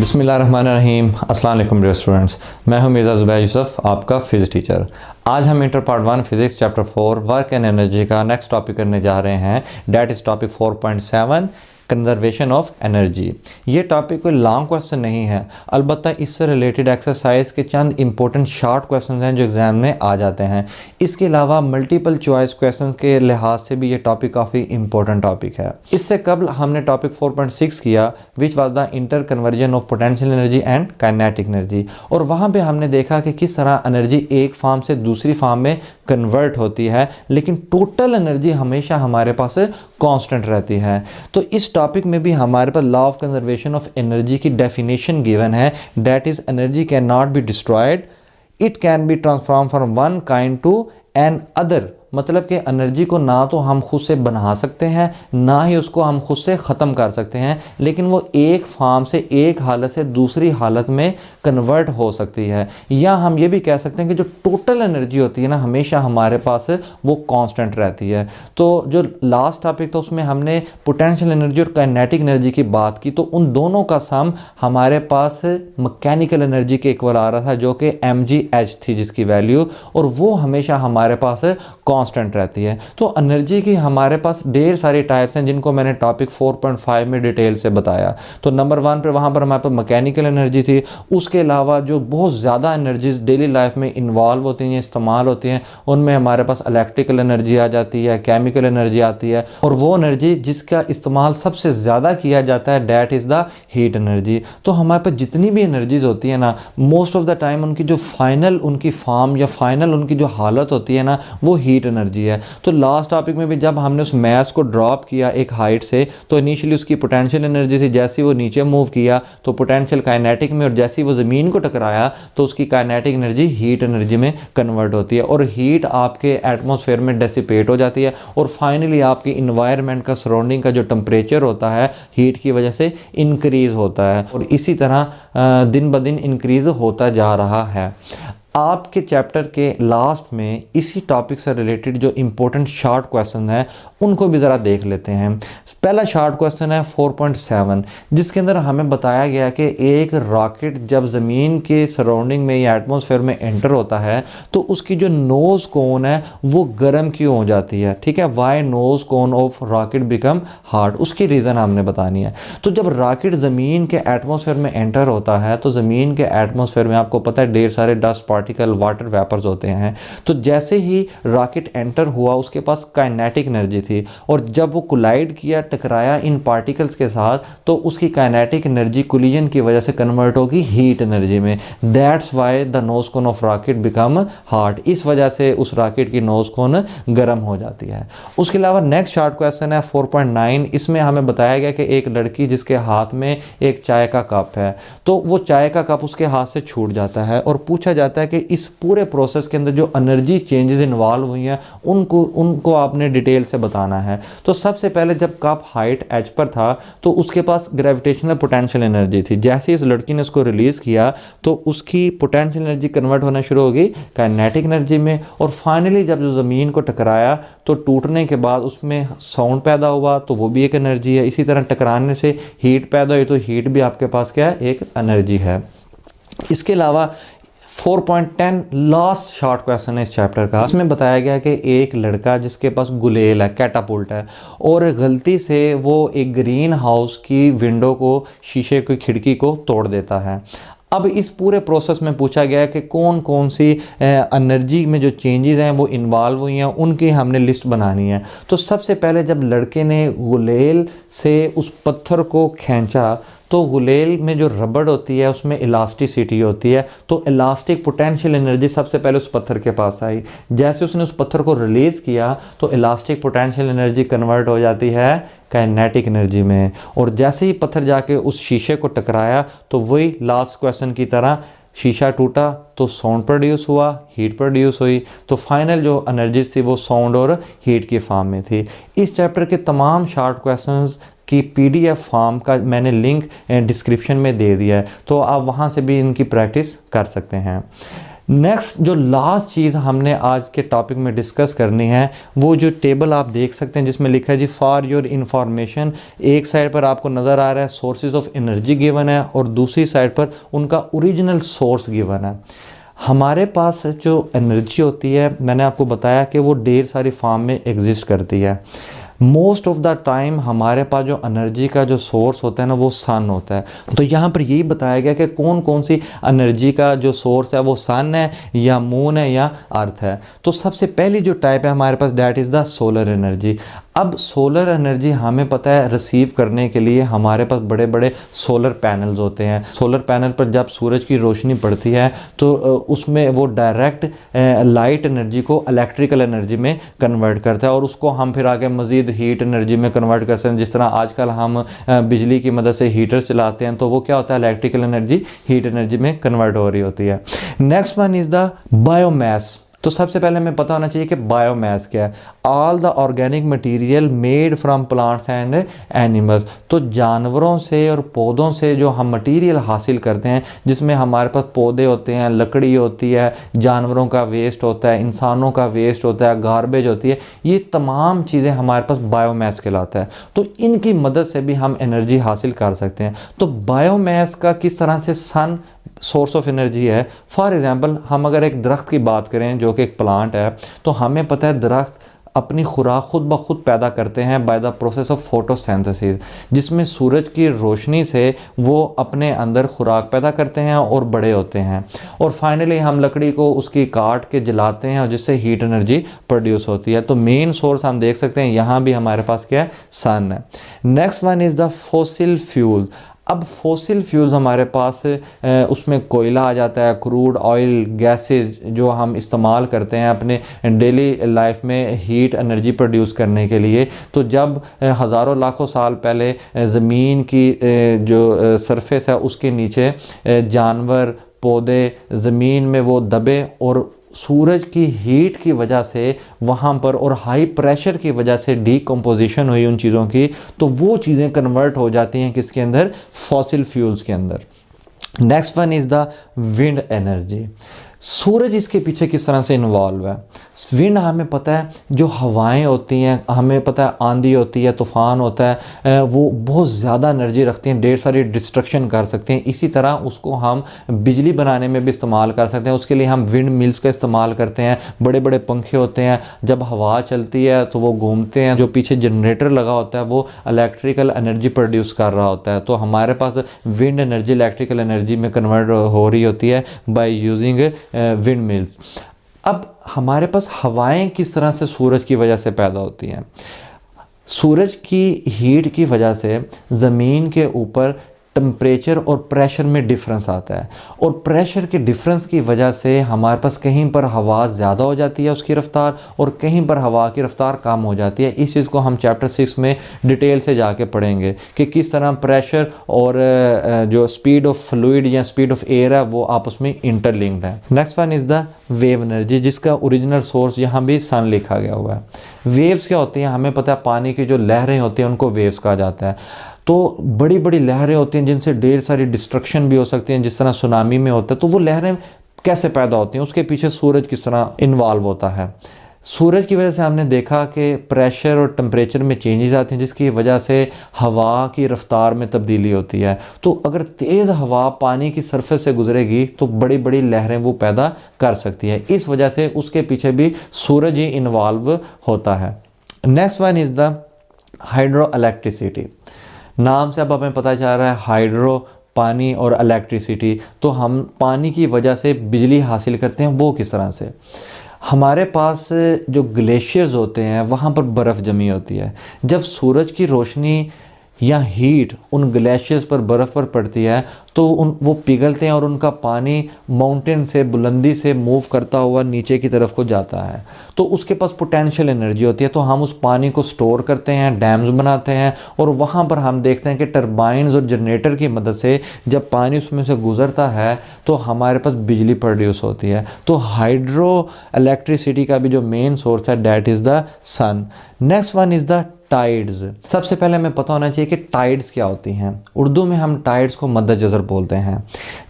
बिस्मिल्लाहिर्रहमानिर्रहीम। अस्सलाम वालेकुम डियर स्टूडेंट्स, मैं हूं मिर्ज़ा ज़ुबैर यूसुफ़, आपका फ़िज़िक्स टीचर। आज हम inter part 1 physics chapter 4 work and energy का नेक्स्ट टॉपिक करने जा रहे हैं। That is topic 4.7 conservation of energy. ये टॉपिक कोई लॉन्ग क्वेश्चन नहीं है, अलबत्ता इससे रिलेटेड एक्सरसाइज के चंद इंपॉर्टेंट शॉर्ट क्वेश्चन हैं जो एग्ज़ाम में आ जाते हैं। इसके अलावा मल्टीपल चॉइस क्वेश्चन के लिहाज से भी ये टॉपिक काफ़ी इंपॉर्टेंट टॉपिक है। इससे कबल हमने टॉपिक 4.6 किया which was the inter conversion of potential energy and kinetic energy, और वहाँ पर हमने देखा कि किस तरह एनर्जी एक फॉर्म से दूसरी फॉर्म में कन्वर्ट होती है, लेकिन टोटल एनर्जी हमेशा हमारे पास कांस्टेंट रहती है। तो इस टॉपिक में भी हमारे पास law of conservation of energy की डेफिनेशन गिवन है। That is energy can not be destroyed, it can be transform from one kind to another. मतलब कि एनर्जी को ना तो हम खुद से बना सकते हैं, ना ही उसको हम खुद से ख़त्म कर सकते हैं, लेकिन वो एक फॉर्म से एक हालत से दूसरी हालत में कन्वर्ट हो सकती है। या हम ये भी कह सकते हैं कि जो टोटल एनर्जी होती है ना, हमेशा हमारे पास वो कांस्टेंट रहती है। तो जो लास्ट टॉपिक था उसमें हमने पोटेंशियल एनर्जी और काइनेटिक एनर्जी की बात की, तो उन दोनों का सम हमारे पास मैकेनिकल एनर्जी के इक्वल आ रहा था, जो कि mgh थी जिसकी वैल्यू, और वो हमेशा हमारे पास कांस्टेंट रहती है। तो एनर्जी की हमारे पास ढेर सारी टाइप्स हैं जिनको मैंने टॉपिक 4.5 में डिटेल से बताया। तो नंबर 1 पे वहाँ पर हमारे पास मैकेनिकल एनर्जी थी। उसके अलावा जो बहुत ज़्यादा एनर्जीज डेली लाइफ में इन्वॉल्व होती हैं, इस्तेमाल होती हैं, उनमें हमारे पास इलेक्ट्रिकल एनर्जी आ जाती है, केमिकल एनर्जी आती है, और वो एनर्जी जिसका इस्तेमाल सबसे ज़्यादा किया जाता है that is the heat energy. तो हमारे पास जितनी भी एनर्जीज होती है ना, मोस्ट ऑफ द टाइम उनकी जो फाइनल उनकी फॉर्म या फाइनल उनकी जो हालत होती है ना, वो हीट एनर्जी है। तो लास्ट टॉपिक में भी जब हमने उस मैस को ड्रॉप किया एक हाइट से, तो इनिशियली उसकी पोटेंशियल एनर्जी थी, जैसे वो नीचे मूव किया तो पोटेंशियल काइनेटिक में, और जैसे वो ज़मीन को टकराया तो उसकी काइनेटिक एनर्जी हीट एनर्जी में कन्वर्ट होती है, और हीट आपके एटमॉस्फेयर में डेसिपेट हो जाती है, और फाइनली आपकी इन्वायरमेंट का, सराउंडिंग का जो टेम्परेचर होता है हीट की वजह से इंक्रीज़ होता है, और इसी तरह दिन ब दिन इंक्रीज़ होता जा रहा है। आपके चैप्टर के लास्ट में इसी टॉपिक से रिलेटेड जो इम्पोर्टेंट शॉर्ट क्वेश्चन है उनको भी ज़रा देख लेते हैं। पहला शॉर्ट क्वेश्चन है 4.7, जिसके अंदर हमें बताया गया कि एक रॉकेट जब ज़मीन के सराउंडिंग में या एटमॉस्फेयर में एंटर होता है तो उसकी जो नोज़ कोन है वो गर्म क्यों हो जाती है। ठीक है, why nose cone of rocket become hot, उसकी रीज़न हमने बतानी है। तो जब रॉकेट ज़मीन के एटमॉस्फेयर में एंटर होता है तो ज़मीन के एटमॉस्फेयर में आपको पता है ढेर सारे डस्ट पार्टिकल, वाटर वेपर्स होते हैं। तो जैसे ही रॉकेट एंटर हुआ उसके पास काइनेटिक एनर्जी थी, और जब वो कोलाइड किया, टकराया इन पार्टिकल्स के साथ, तो उसकी काइनेटिक एनर्जी कोलिजन की वजह से कन्वर्ट होगी हीट एनर्जी में। That's why the nose cone of rocket become hot, इस वजह से उस रॉकेट की नोज़ कोन गर्म हो जाती है। उसके अलावा नेक्स्ट शॉर्ट क्वेश्चन है 4.9, इसमें हमें बताया गया कि एक लड़की जिसके हाथ में एक चाय का कप है, तो वो चाय का कप उसके हाथ से छूट जाता है, और पूछा जाता है कि इस पूरे प्रोसेस के अंदर जो एनर्जी चेंजेस इन्वॉल्व हुई हैं उनको आपने डिटेल से बताना है। तो सबसे पहले जब कप हाइट एच पर था तो उसके पास ग्रेविटेशनल पोटेंशियल एनर्जी थी। जैसे इस लड़की ने उसको रिलीज़ किया तो उसकी पोटेंशियल एनर्जी कन्वर्ट होना शुरू हो गई काइनेटिक एनर्जी में, और फाइनली जब जो ज़मीन को टकराया तो टूटने के बाद उसमें साउंड पैदा हुआ, तो वो भी एक एनर्जी है। इसी तरह टकराने से हीट पैदा हुई, तो हीट भी आपके पास क्या है, एक एनर्जी है। इसके अलावा 4.10 लास्ट शॉर्ट क्वेश्चन है इस चैप्टर का। इसमें बताया गया कि एक लड़का जिसके पास गुलेल है, कैटापुल्ट है, और गलती से वो एक ग्रीन हाउस की विंडो को, शीशे की खिड़की को तोड़ देता है। अब इस पूरे प्रोसेस में पूछा गया है कि कौन कौन सी एनर्जी में जो चेंजेस हैं वो इन्वॉल्व हुई हैं, उनकी हमने लिस्ट बनानी है। तो सबसे पहले जब लड़के ने गुलेल से उस पत्थर को खींचा तो गुलेल में जो रबड़ होती है उसमें इलास्टिसिटी होती है, तो इलास्टिक पोटेंशियल एनर्जी सबसे पहले उस पत्थर के पास आई। जैसे उसने उस पत्थर को रिलीज़ किया तो इलास्टिक पोटेंशियल एनर्जी कन्वर्ट हो जाती है काइनेटिक एनर्जी में, और जैसे ही पत्थर जाके उस शीशे को टकराया तो वही लास्ट क्वेश्चन की तरह शीशा टूटा तो साउंड प्रोड्यूस हुआ, हीट प्रोड्यूस हुई, तो फाइनल जो एनर्जीज थी वो साउंड और हीट की फॉर्म में थी। इस चैप्टर के तमाम शॉर्ट क्वेश्चंस की PDF फॉर्म का मैंने लिंक डिस्क्रिप्शन में दे दिया है, तो आप वहाँ से भी इनकी प्रैक्टिस कर सकते हैं। नेक्स्ट जो लास्ट चीज़ हमने आज के टॉपिक में डिस्कस करनी है, वो जो टेबल आप देख सकते हैं जिसमें लिखा है जी फॉर योर इंफॉर्मेशन। एक साइड पर आपको नज़र आ रहा है सोर्सेज ऑफ एनर्जी गिवन है और दूसरी साइड पर उनका ओरिजिनल सोर्स गिवन है। हमारे पास जो एनर्जी होती है, मैंने आपको बताया कि वो ढेर सारी फॉर्म में एग्जिस्ट करती है। मोस्ट ऑफ द टाइम हमारे पास जो एनर्जी का जो सोर्स होता है ना, वो सन होता है। तो यहाँ पर यही बताया गया कि कौन कौन सी एनर्जी का जो सोर्स है वो सन है या मून है या अर्थ है। तो सबसे पहली जो टाइप है हमारे पास, that is the solar energy. अब सोलर एनर्जी हमें पता है रिसीव करने के लिए हमारे पास बड़े बड़े सोलर पैनल्स होते हैं। सोलर पैनल पर जब सूरज की रोशनी पड़ती है तो उसमें वो डायरेक्ट लाइट एनर्जी को इलेक्ट्रिकल एनर्जी में कन्वर्ट करता है और उसको हम फिर आगे मज़ीद हीट एनर्जी में कन्वर्ट कर सकते हैं। जिस तरह आजकल हम बिजली की मदद से हीटर चलाते हैं तो वो क्या होता है, इलेक्ट्रिकल एनर्जी हीट एनर्जी में कन्वर्ट हो रही होती है। Next one is the biomass. तो सबसे पहले हमें पता होना चाहिए कि बायोमास क्या है। All the organic material made from plants and animals. तो जानवरों से और पौधों से जो हम मटेरियल हासिल करते हैं, जिसमें हमारे पास पौधे होते हैं, लकड़ी होती है, जानवरों का वेस्ट होता है, इंसानों का वेस्ट होता है, गार्बेज होती है, ये तमाम चीज़ें हमारे पास बायोमास कहलाता है। तो इनकी मदद से भी हम एनर्जी हासिल कर सकते हैं। तो बायोमास का किस तरह से सन सोर्स ऑफ एनर्जी है। फॉर एग्जांपल हम अगर एक दरख्त की बात करें जो कि एक प्लांट है, तो हमें पता है दरख्त अपनी खुराक खुद ब खुद पैदा करते हैं by the process of photosynthesis, जिसमें सूरज की रोशनी से वो अपने अंदर खुराक पैदा करते हैं और बड़े होते हैं। और फाइनली हम लकड़ी को उसकी काट के जलाते हैं और जिससे हीट एनर्जी प्रोड्यूस होती है। तो मेन सोर्स हम देख सकते हैं यहाँ भी हमारे पास क्या है, सन है। Next one is the fossil fuel. अब फॉसिल फ्यूल्स हमारे पास उसमें कोयला आ जाता है, क्रूड ऑयल, गैसेज जो हम इस्तेमाल करते हैं अपने डेली लाइफ में हीट एनर्जी प्रोड्यूस करने के लिए। तो जब हज़ारों लाखों साल पहले ज़मीन की जो सरफेस है उसके नीचे जानवर, पौधे ज़मीन में वो दबे और सूरज की हीट की वजह से वहाँ पर और हाई प्रेशर की वजह से डीकम्पोजिशन हुई उन चीज़ों की, तो वो चीज़ें कन्वर्ट हो जाती हैं किसके अंदर, फॉसिल फ्यूल्स के अंदर। Next one is the wind energy. सूरज इसके पीछे किस तरह से इन्वॉल्व है। विंड हमें पता है जो हवाएं होती हैं, हमें पता है आंधी होती है, तूफ़ान होता है, वो बहुत ज़्यादा एनर्जी रखती हैं, ढेर सारी डिस्ट्रक्शन कर सकते हैं। इसी तरह उसको हम बिजली बनाने में भी इस्तेमाल कर सकते हैं। उसके लिए हम विंड मिल्स का इस्तेमाल करते हैं। बड़े बड़े पंखे होते हैं, जब हवा चलती है तो वो घूमते हैं, जो पीछे जनरेटर लगा होता है वो इलेक्ट्रिकल एनर्जी प्रोड्यूस कर रहा होता है। तो हमारे पास विंड एनर्जी इलेक्ट्रिकल एनर्जी में कन्वर्ट हो रही होती है बाय यूजिंग विंड मिल्स। अब हमारे पास हवाएं किस तरह से सूरज की वजह से पैदा होती हैं। सूरज की हीट की वजह से ज़मीन के ऊपर टेम्परेचर और प्रेशर में डिफरेंस आता है और प्रेशर के डिफरेंस की वजह से हमारे पास कहीं पर हवा ज़्यादा हो जाती है उसकी रफ़्तार और कहीं पर हवा की रफ़्तार कम हो जाती है। इस चीज़ को हम चैप्टर 6 में डिटेल से जाके पढ़ेंगे कि किस तरह प्रेशर और जो स्पीड ऑफ फ्लूइड या स्पीड ऑफ एयर है वो आपस में इंटरलिंक्ड है। Next one is the wave energy, जिसका ओरिजिनल सोर्स यहाँ भी सन लिखा गया हुआ है। वेव्स क्या होती हैं, हमें पता है पानी की जो लहरें होती हैं उनको वेव्स कहा जाता है। तो बड़ी बड़ी लहरें होती हैं जिनसे ढेर सारी डिस्ट्रक्शन भी हो सकती हैं, जिस तरह सुनामी में होता है। तो वो लहरें कैसे पैदा होती हैं, उसके पीछे सूरज किस तरह इन्वॉल्व होता है। सूरज की वजह से हमने देखा कि प्रेशर और टेम्परेचर में चेंजेस आते हैं, जिसकी वजह से हवा की रफ़्तार में तब्दीली होती है। तो अगर तेज़ हवा पानी की सरफेस से गुजरेगी तो बड़ी बड़ी लहरें वो पैदा कर सकती है। इस वजह से उसके पीछे भी सूरज ही इन्वॉल्व होता है। Next one is the hydro electricity. नाम से अब हमें पता चल रहा है हाइड्रो पानी और इलेक्ट्रिसिटी। तो हम पानी की वजह से बिजली हासिल करते हैं, वो किस तरह से। हमारे पास जो ग्लेशियर्स होते हैं वहाँ पर बर्फ़ जमी होती है। जब सूरज की रोशनी या हीट उन ग्लेशियर्स पर बर्फ़ पर पड़ती है तो वो पिघलते हैं और उनका पानी माउंटेन से बुलंदी से मूव करता हुआ नीचे की तरफ को जाता है। तो उसके पास पोटेंशियल एनर्जी होती है। तो हम उस पानी को स्टोर करते हैं, डैम्स बनाते हैं और वहाँ पर हम देखते हैं कि टरबाइन्स और जनरेटर की मदद से जब पानी उसमें से गुजरता है तो हमारे पास बिजली प्रोड्यूस होती है। तो हाइड्रो इलेक्ट्रिसिटी का भी जो मेन सोर्स है that is the sun. Next one is the tides. सबसे पहले हमें पता होना चाहिए कि टाइड्स क्या होती हैं। उर्दू में हम टाइड्स को मद्दजज़र बोलते हैं।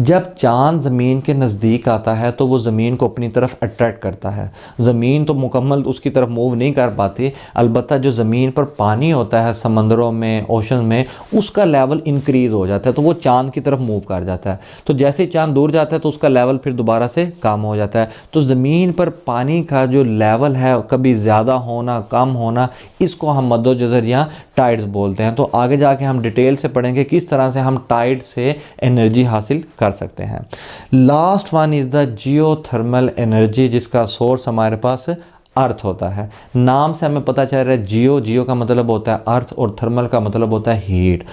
जब चांद ज़मीन के नज़दीक आता है तो वो ज़मीन को अपनी तरफ अट्रैक्ट करता है। ज़मीन तो मुकम्मल उसकी तरफ मूव नहीं कर पाती, अलबत्ता जो ज़मीन पर पानी होता है समंदरों में, ओशन में, उसका लेवल इंक्रीज़ हो जाता है तो वो चांद की तरफ मूव कर जाता है। तो जैसे ही चांद दूर जाता है तो उसका लेवल फिर दोबारा से कम हो जाता है। तो ज़मीन पर पानी का जो लेवल है कभी ज़्यादा होना, कम होना, इसको हम मद्दोजज़र या टाइड्स बोलते हैं। तो आगे जाके हम डिटेल से पढ़ेंगे किस तरह से हम टाइड से एनर्जी हासिल कर सकते हैं। Last one is the geothermal energy, जिसका सोर्स हमारे पास अर्थ होता है। नाम से हमें पता चल रहा है जियो का मतलब होता है अर्थ और थर्मल का मतलब होता है हीट।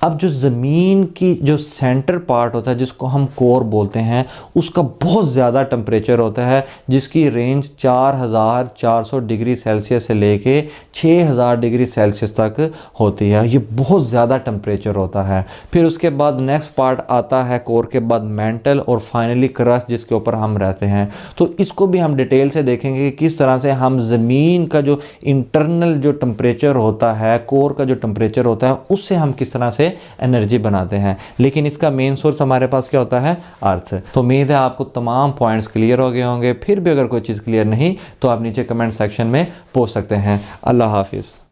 अब जो ज़मीन की जो सेंटर पार्ट होता है जिसको हम कोर बोलते हैं, उसका बहुत ज़्यादा टेम्परेचर होता है, जिसकी रेंज 4400 डिग्री सेल्सियस से लेके 6000 डिग्री सेल्सियस तक होती है। ये बहुत ज़्यादा टेम्परेचर होता है। फिर उसके बाद नेक्स्ट पार्ट आता है कोर के बाद मेंटल और फाइनली क्रस्ट, जिसके ऊपर हम रहते हैं। तो इसको भी हम डिटेल से देखेंगे कि किस तरह से हम ज़मीन का जो इंटरनल जो टेम्परेचर होता है, कोर का जो टेम्परेचर होता है, उससे हम किस तरह से एनर्जी बनाते हैं। लेकिन इसका मेन सोर्स हमारे पास क्या होता है? अर्थ। तो उम्मीद है आपको तमाम पॉइंट्स क्लियर हो गए होंगे। फिर भी अगर कोई चीज़ क्लियर नहीं तो आप नीचे कमेंट सेक्शन में पूछ सकते हैं। अल्लाह हाफिज़।